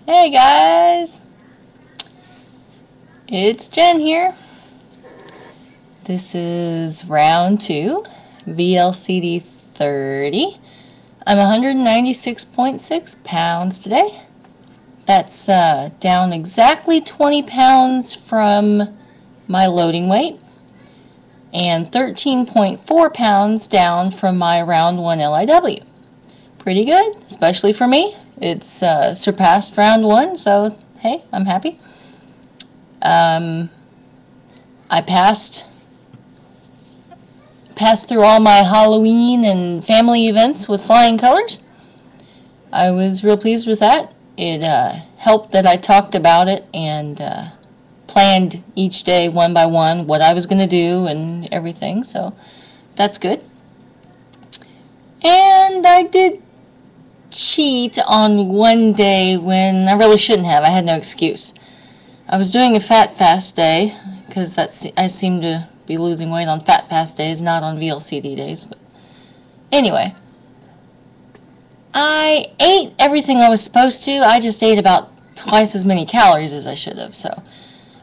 Hey guys, it's Jen here. This is round 2, VLCD30. I'm 196.6 pounds today. That's down exactly 20 pounds from my loading weight and 13.4 pounds down from my round 1 LIW. Pretty good, especially for me. It's surpassed round 1, so hey, I'm happy. I passed through all my Halloween and family events with flying colors. I was real pleased with that. It helped that I talked about it and planned each day one by one what I was going to do and everything, so that's good. And I did cheat on one day when I really shouldn't have. I had no excuse. I was doing a fat fast day because I seem to be losing weight on fat fast days, not on VLCD days. But anyway, I ate everything I was supposed to. I just ate about twice as many calories as I should have. So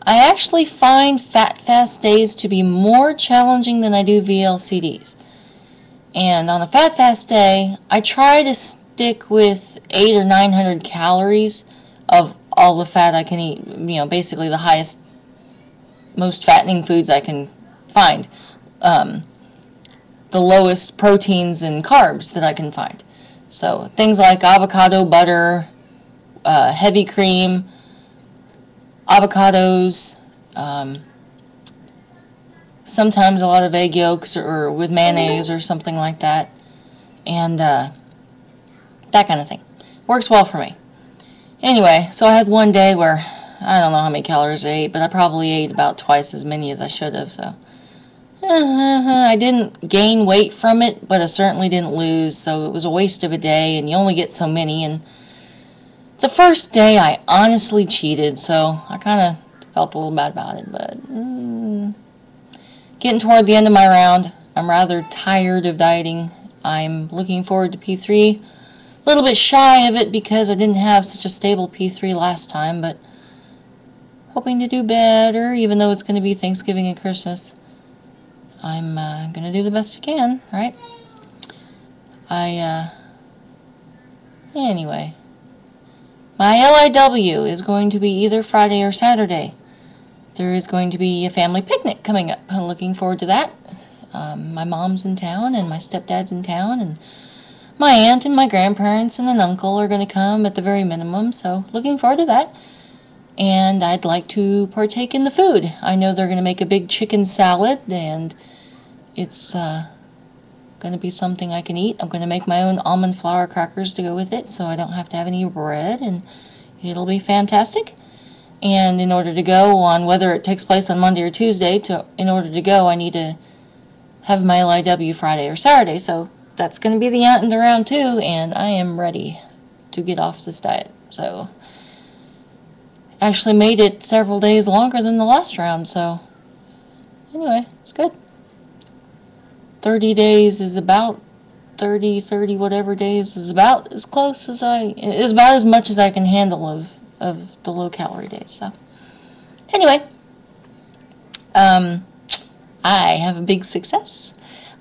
I actually find fat fast days to be more challenging than I do VLCDs. And on a fat fast day, I try to stick with 800 or 900 calories of all the fat I can eat. You know, basically the highest, most fattening foods I can find. The lowest proteins and carbs that I can find. So things like avocado, butter, heavy cream, avocados, sometimes a lot of egg yolks or with mayonnaise or something like that, and that kind of thing. Works well for me. Anyway, so I had one day where I don't know how many calories I ate, but I probably ate about twice as many as I should have, so I didn't gain weight from it, but I certainly didn't lose, so it was a waste of a day, and you only get so many. And the first day I honestly cheated, so I kind of felt a little bad about it, but getting toward the end of my round, I'm rather tired of dieting. I'm looking forward to P3. A little bit shy of it because I didn't have such a stable P3 last time, but hoping to do better, even though it's going to be Thanksgiving and Christmas. I'm going to do the best I can, right? Anyway, my LIW is going to be either Friday or Saturday. There is going to be a family picnic coming up. I'm looking forward to that. My mom's in town and my stepdad's in town, and my aunt and my grandparents and an uncle are going to come at the very minimum, so looking forward to that. And I'd like to partake in the food. I know they're going to make a big chicken salad, and it's going to be something I can eat. I'm going to make my own almond flour crackers to go with it, so I don't have to have any bread, and it'll be fantastic. And in order to go on, whether it takes place on Monday or Tuesday, in order to go, I need to have my LIW Friday or Saturday, so that's going to be the end of round 2, and I am ready to get off this diet. So actually made it several days longer than the last round, so anyway, it's good. 30 days is about 30 whatever days is about as close as is about as much as I can handle of the low calorie days. So anyway, I have a big success.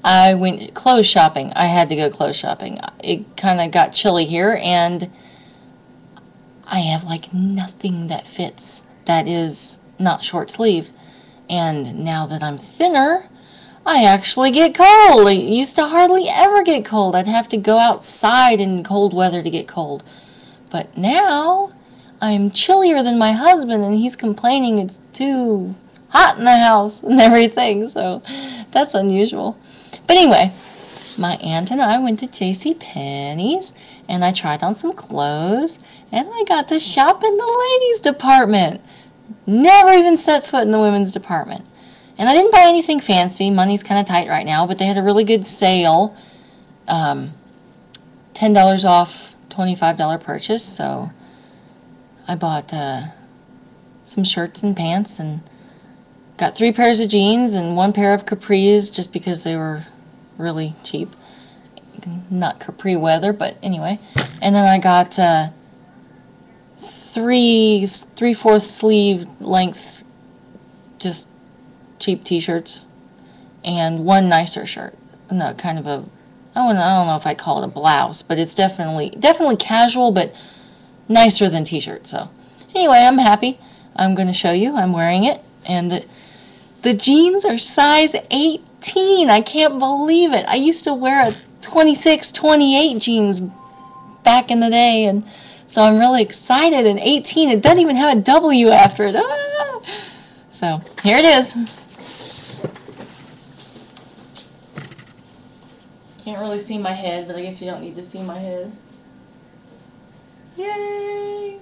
I went clothes shopping. I had to go clothes shopping. It kind of got chilly here, and I have like nothing that fits that is not short sleeve. And now that I'm thinner, I actually get cold. It used to hardly ever get cold. I'd have to go outside in cold weather to get cold. But now I'm chillier than my husband, and he's complaining it's too hot in the house and everything. So that's unusual. But anyway, my aunt and I went to JCPenney's, and I tried on some clothes, and I got to shop in the ladies' department. Never even set foot in the women's department. And I didn't buy anything fancy. Money's kind of tight right now, but they had a really good sale. $10 off, $25 purchase. So I bought some shirts and pants and got 3 pairs of jeans and 1 pair of capris just because they were really cheap. Not capri weather, but anyway. And then I got 3/4 sleeve length, just cheap t-shirts, and one nicer shirt. No, kind of a, I don't know if I'd call it a blouse, but it's definitely casual, but nicer than t-shirts. So anyway, I'm happy. I'm going to show you. I'm wearing it, and the jeans are size 18. I can't believe it. I used to wear a 26, 28 jeans back in the day, and so I'm really excited. And 18, it doesn't even have a W after it. Ah! So here it is. Can't really see my head, but I guess you don't need to see my head. Yay!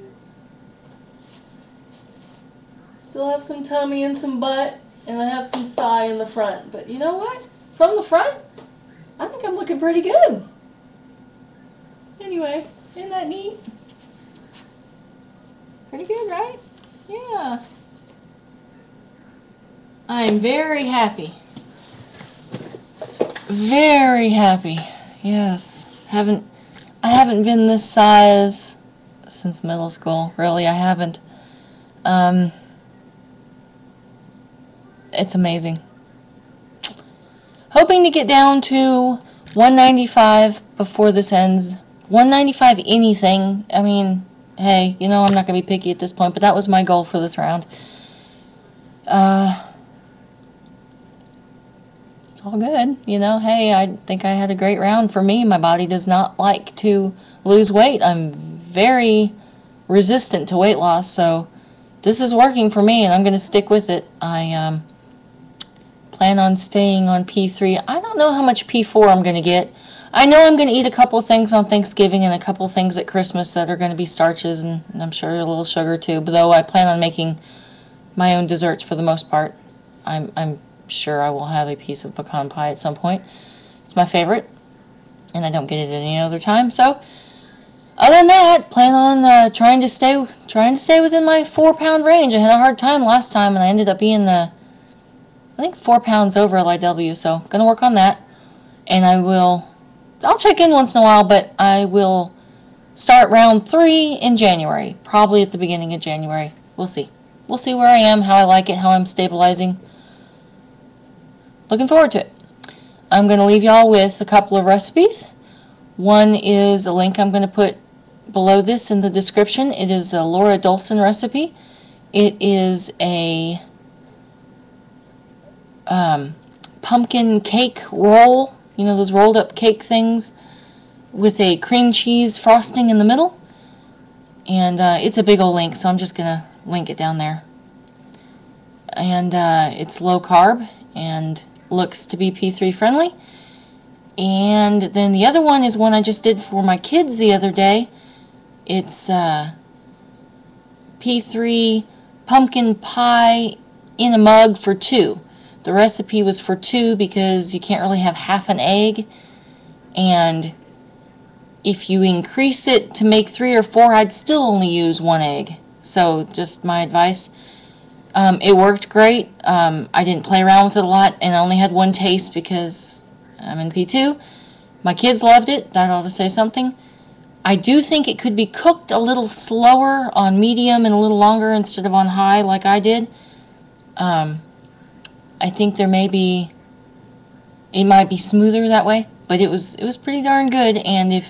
Still have some tummy and some butt, and I have some thigh in the front. But you know what? From the front, I think I'm looking pretty good. Anyway, isn't that neat? Pretty good, right? Yeah. I'm very happy. Very happy. Yes. I haven't been this size since middle school. Really, I haven't. It's amazing. Hoping to get down to 195 before this ends. 195 anything. I mean, hey, you know I'm not going to be picky at this point, but that was my goal for this round. It's all good. You know, hey, I think I had a great round. For me, my body does not like to lose weight. I'm very resistant to weight loss, so this is working for me, and I'm going to stick with it. I plan on staying on P3. I don't know how much P4 I'm going to get. I know I'm going to eat a couple things on Thanksgiving and a couple things at Christmas that are going to be starches, and I'm sure a little sugar too, but though I plan on making my own desserts for the most part. I'm sure I will have a piece of pecan pie at some point. It's my favorite, and I don't get it any other time. So other than that, plan on trying to stay within my 4-pound range. I had a hard time last time, and I ended up being I think 4 pounds over LIW, so gonna work on that. And I'll check in once in a while, but I will start round 3 in January, probably at the beginning of January. We'll see. We'll see where I am, how I like it, how I'm stabilizing. Looking forward to it. I'm going to leave y'all with a couple of recipes. One is a link I'm going to put below this in the description. It is a Laura Dolson recipe. It is a pumpkin cake roll, you know, those rolled up cake things with a cream cheese frosting in the middle. And it's a big old link, so I'm just going to link it down there. And it's low carb and looks to be P3 friendly. And then the other one is one I just did for my kids the other day. It's P3 pumpkin pie in a mug for 2. The recipe was for 2 because you can't really have half an egg, and if you increase it to make 3 or 4, I'd still only use 1 egg. So just my advice. It worked great. I didn't play around with it a lot, and I only had 1 taste because I'm in P2. My kids loved it. That ought to say something. I do think it could be cooked a little slower on medium and a little longer instead of on high like I did. I think it might be smoother that way, but it was pretty darn good. And if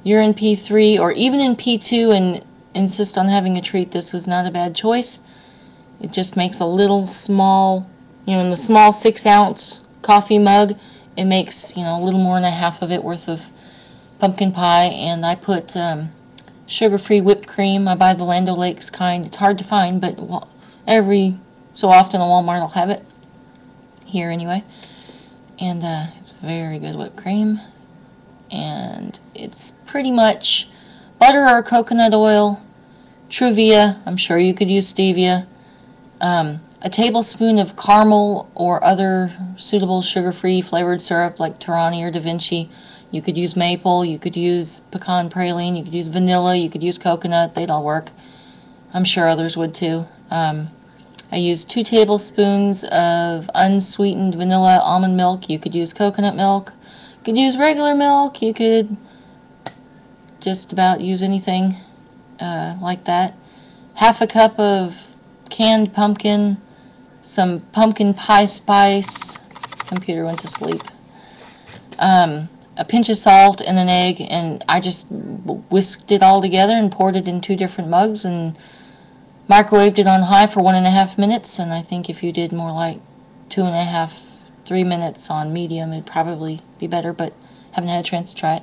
you're in P3 or even in P2 and insist on having a treat, this was not a bad choice. It just makes a little small, in the small 6-ounce coffee mug, it makes, a little more than a half of it worth of pumpkin pie. And I put sugar-free whipped cream. I buy the Land O'Lakes kind. It's hard to find, but every so often a Walmart will have it. Here anyway. And it's very good whipped cream. And it's pretty much butter or coconut oil, Truvia, I'm sure you could use stevia, a tablespoon of caramel or other suitable sugar-free flavored syrup like Torani or Da Vinci. You could use maple, you could use pecan praline, you could use vanilla, you could use coconut, they'd all work. I'm sure others would too. I used 2 tablespoons of unsweetened vanilla almond milk. You could use coconut milk, you could use regular milk, you could just about use anything like that. half a cup of canned pumpkin, some pumpkin pie spice, computer went to sleep, a pinch of salt and an egg, and I just whisked it all together and poured it in 2 different mugs and microwaved it on high for 1.5 minutes. And I think if you did more like 2.5, 3 minutes on medium, it'd probably be better, but haven't had a chance to try it.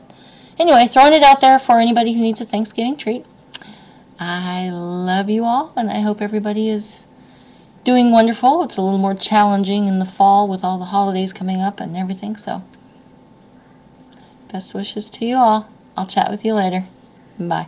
Anyway, throwing it out there for anybody who needs a Thanksgiving treat. I love you all, and I hope everybody is doing wonderful. It's a little more challenging in the fall with all the holidays coming up and everything, so best wishes to you all. I'll chat with you later. Bye.